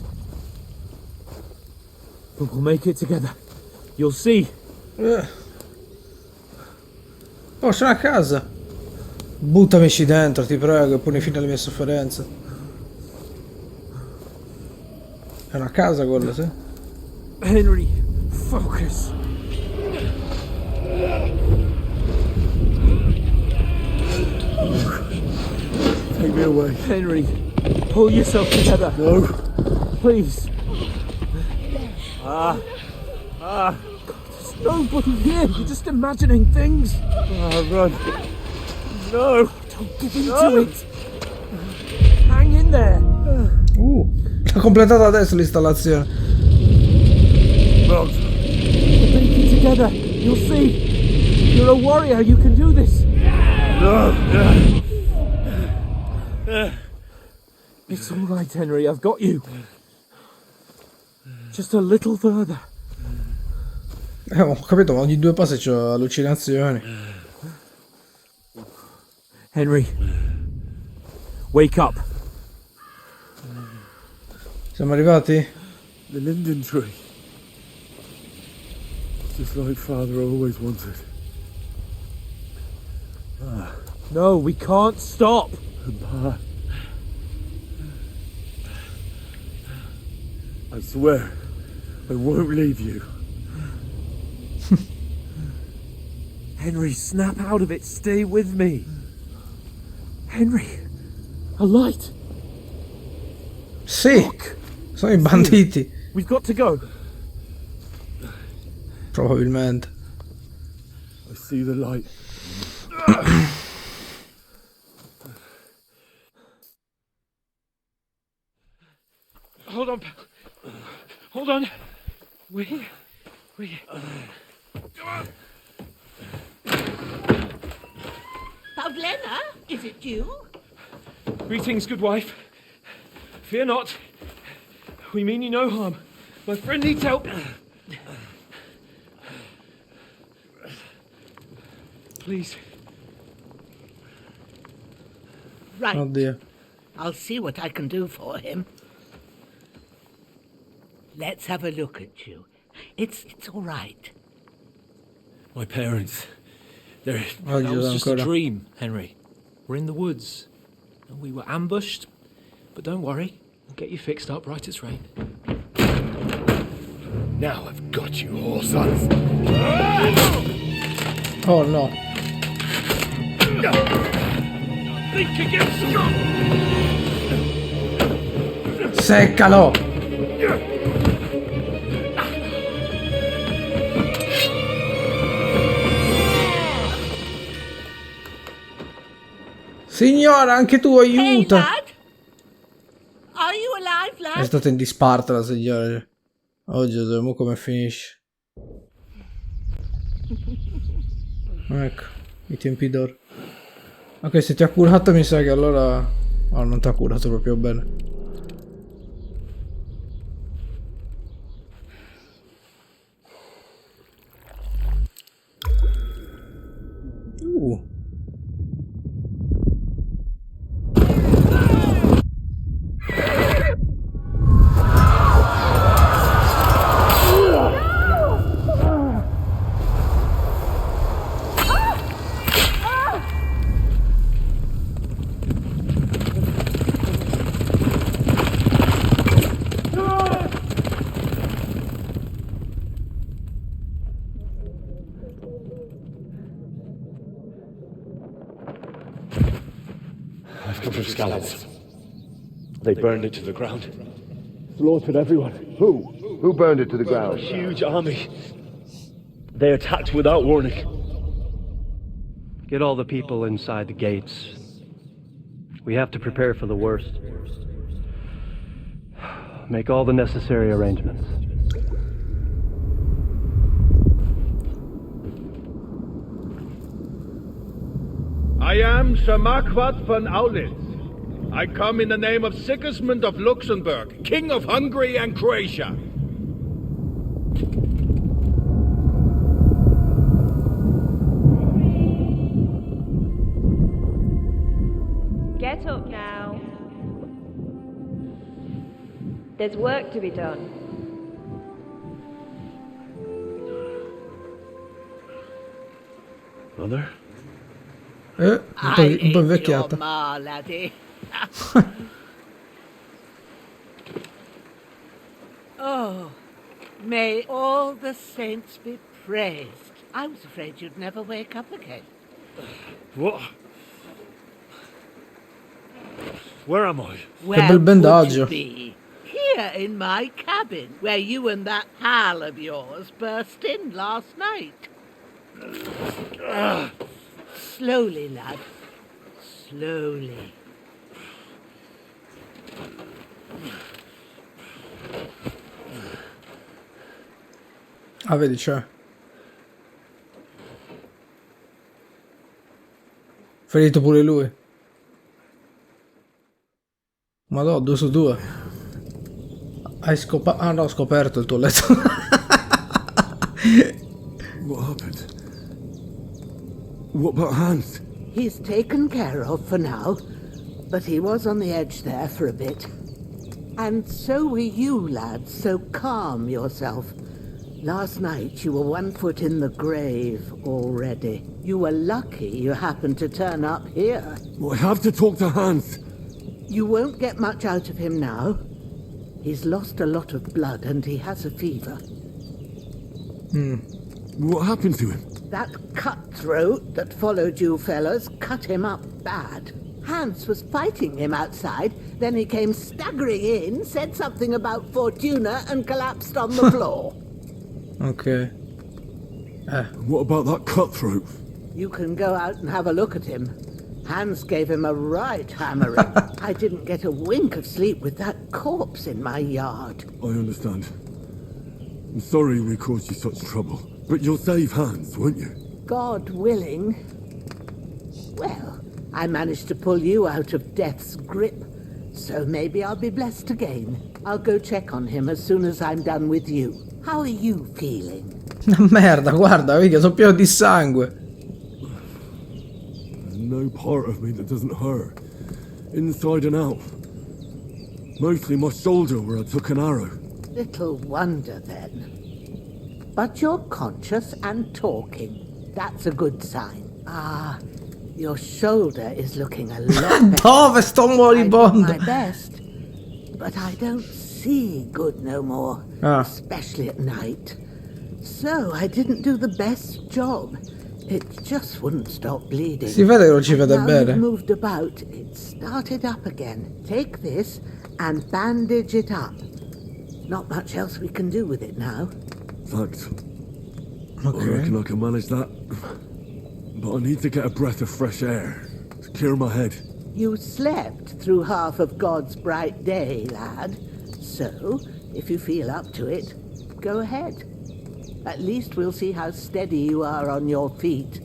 But we'll make it together. You'll see. Oh, c'è una casa. Buttamici dentro, ti prego, e poni fine alle mie sofferenze. È una casa quella, sì? Henry, focus. Take me away. Henry, pull yourself together. No. Please. There's nobody here. You're just imagining things. Run. No. Don't give in to it. Hang in there. L'ha completata adesso l'installazione. We'll make it together. You'll see. You're a warrior. You can do this. No. It's all right, Henry. I've got you. Just a little further. Ho capito, ma ogni due passi c'ho allucinazioni. Henry, wake up. Siamo arrivati? The linden tree. Just like Father always wanted. No, we can't stop. Pa. I swear, I won't leave you. Henry, snap out of it. Stay with me. Henry, a light. Sì, sono i banditi. We've got to go. Probabilmente. I see the light. hold on, pal. Hold on. We. Come on. Pavlena, is it you? Greetings, good wife. Fear not. We mean you no harm. My friend needs help. Please. Right. Oh dear. I'll see what I can do for him. Let's have a look at you. It's all right. My parents. That Oddio, was just a ancora. dream, Henry. We're in the woods. And we were ambushed. But don't worry. We'll get you fixed up right as rain. Now I've got you all, sons. Oh no. Think against Scott! Seccalo! Signora, anche tu aiuta! Hey, lad! Are you alive, lad? È stata in disparte la signora. Oh Gesù, mo come finisce? Ecco, i tempi d'oro. Ok, se ti ha curato mi sa che allora... Oh, non ti ha curato proprio bene. I've come from Scallops. They burned it to the ground. Slaughtered everyone. Who? Who burned it to the ground? A huge army. They attacked without warning. Get all the people inside the gates. We have to prepare for the worst. Make all the necessary arrangements. I am Sir Marquardt von Aulitz. I come in the name of Sigismund of Luxembourg, King of Hungary and Croatia. Get up now. There's work to be done. Mother? Un po' invecchiata. Ma, laddie. Oh, may all the saints be praised. I was afraid you'd never wake up again. What? Where am I? Where bel bendaggio. would you be? Here in my cabin, where you and that pal of yours burst in last night. Slowly, lad. Slowly. Ah, vedi, c'è. Ferito pure lui. Madò, 2 su 2. Hai scoperto... Ah no, ho scoperto il tuo letto. What happened? What about Hans? He's taken care of for now, but he was on the edge there for a bit. And so were you, lad, so calm yourself. Last night you were 1 foot in the grave already. You were lucky you happened to turn up here. Well, I have to talk to Hans. You won't get much out of him now. He's lost a lot of blood and he has a fever. What happened to him? That cutthroat that followed you fellas cut him up bad. Hans was fighting him outside, then he came staggering in, said something about Fortuna and collapsed on the floor. Ok. What about that cutthroat? You can go out and have a look at him. Hans gave him a right hammering. I didn't get a wink of sleep with that corpse in my yard. I understand. I'm sorry we caused you such trouble. But you'll save Hans, won't you? God willing. Well, I managed to pull you out of death's grip, so maybe I'll be blessed again. I'll go check on him as soon as I'm done with you. How are you feeling? Merda, guarda, mica sono pieno di sangue. There's no part of me that doesn't hurt. Inside and out. Mostly my shoulder where I took an arrow. Little wonder then. But you're conscious and talking. That's a good sign. Ah, your shoulder is looking a lot better. Dove sto moribondo? I did my best, but I don't see good no more, especially at night. So I didn't do the best job. It just wouldn't stop bleeding. Si vede che non ci vede Now bene. you've moved about, it started up again. Take this and bandage it up. Not much else we can do with it now. Thanks. Okay. I reckon I can manage that. But I need to get a breath of fresh air to clear my head. You slept through half of God's bright day, lad. So, if you feel up to it, go ahead. At least we'll see how steady you are on your feet.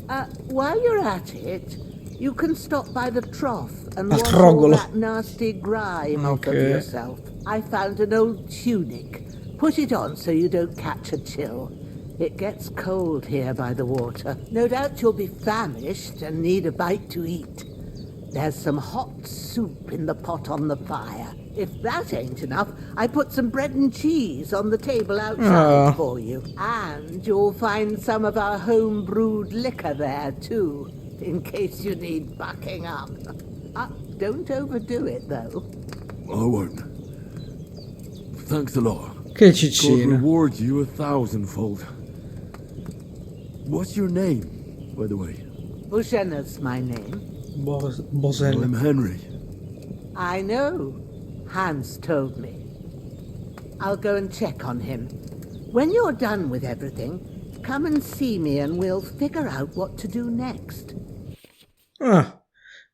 While you're at it, you can stop by the trough and wash all that nasty grime off of yourself. I found an old tunic. Put it on so you don't catch a chill. It gets cold here by the water. No doubt you'll be famished and need a bite to eat. There's some hot soup in the pot on the fire. If that ain't enough, I put some bread and cheese on the table outside for you. And you'll find some of our home-brewed liquor there, too, in case you need bucking up. Don't overdo it, though. I won't. Thanks a lot. Che God ciccina. reward you 1,000-fold. What's your name, by the way? Bushena's my name. Bosella. I'm Henry. I know. Hans told me. I'll go and check on him. When you're done with everything, come and see me and we'll figure out what to do next.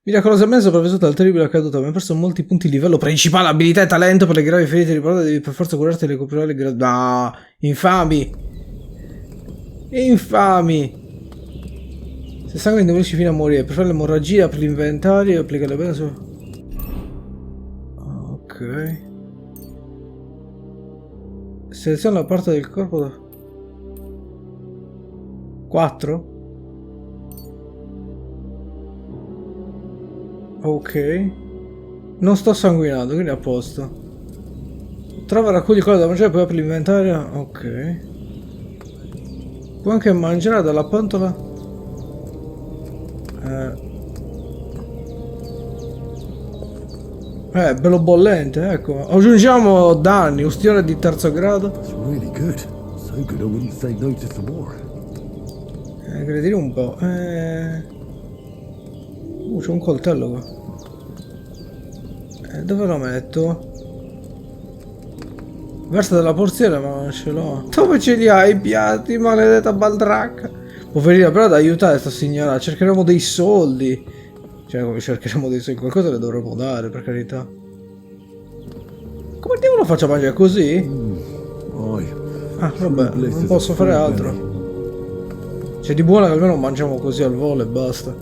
Miracolosamente sopravvissuto al terribile accaduto. Abbiamo perso molti punti di livello principale, abilità e talento per le gravi ferite riportate. Devi per forza curarti e recuperare le gravi... No, infami. Infami. Se sangue indebolisci fino a morire, per fare l'emorragia, apri l'inventario e applicare bene su... Ok. Seleziona la parte del corpo da... 4? Ok. Non sto sanguinando, quindi a posto. Trova e raccogli quello da mangiare, poi apri l'inventario. Ok. Puoi anche mangiare dalla pentola. Bello bollente, ecco. Aggiungiamo danni, ustione di terzo grado. It's really good. So good I wouldn't say no to some more. Aggredire un po'. C'è un coltello qua. Dove lo metto? Versa della porzione, ma non ce l'ho. Dove ce li hai i piatti, maledetta baldracca? Poverina, però da aiutare sta signora. Cercheremo dei soldi. Cioè, come cercheremo dei soldi? Qualcosa le dovremmo dare, per carità. Come diavolo lo faccio a mangiare così? Ah, vabbè, non posso fare altro. C'è di buono che almeno mangiamo così al volo e basta.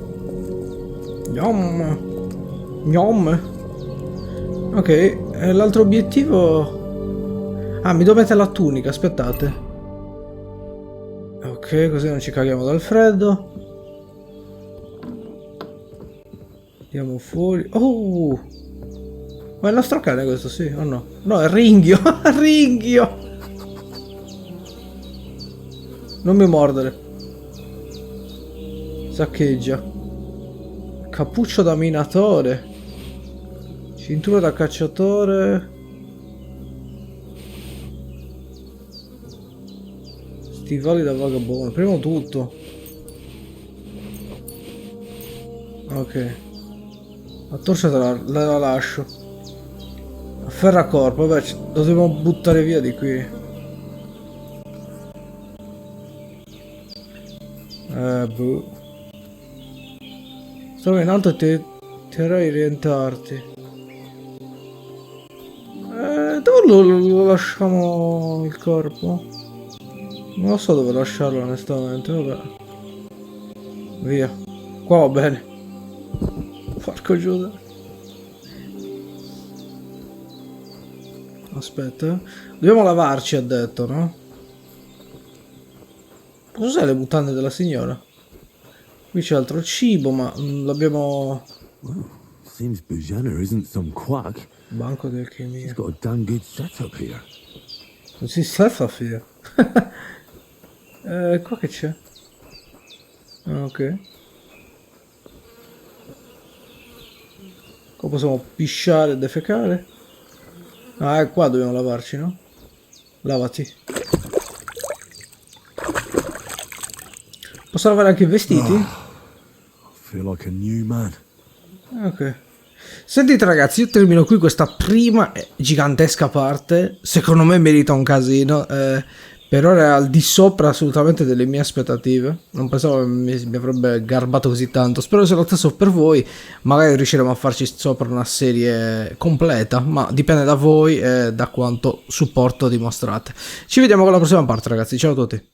Yum. Yum. Ok, l'altro obiettivo... Ah, mi devo mettere la tunica, aspettate. Ok, così non ci caghiamo dal freddo. Andiamo fuori. Oh! Ma è il nostro cane questo, sì o no? No, è Ringhio! Ringhio! Non mi mordere. Saccheggia. Cappuccio da minatore. Cintura da cacciatore. Stivali da vagabondo. Prima tutto. Ok. La torcia la lascio. Afferracorpo. Vabbè, lo dobbiamo buttare via di qui. Boh. Stavo in alto e ti farai rientrarti. Dove lo lasciamo il corpo? Non lo so dove lasciarlo onestamente, vabbè. Via. Qua va bene. Porco Giuda. Aspetta. Dobbiamo lavarci, ha detto, no? Cos'è le mutande della signora? Qui c'è altro cibo, ma l'abbiamo... Seems Bujana isn't some quack. Banco del chimia. He's got a damn good setup here. Non si sta here. Qua che c'è? Ok. Qua possiamo pisciare e defecare. Ah, qua dobbiamo lavarci, no? Lavati. Posso lavare anche i vestiti? I feel like a new man. Ok. Sentite ragazzi, io termino qui questa prima gigantesca parte. Secondo me merita un casino. Per ora è al di sopra assolutamente delle mie aspettative. Non pensavo che mi avrebbe garbato così tanto. Spero sia lo stesso per voi. Magari riusciremo a farci sopra una serie completa. Ma dipende da voi e da quanto supporto dimostrate. Ci vediamo con la prossima parte ragazzi. Ciao a tutti.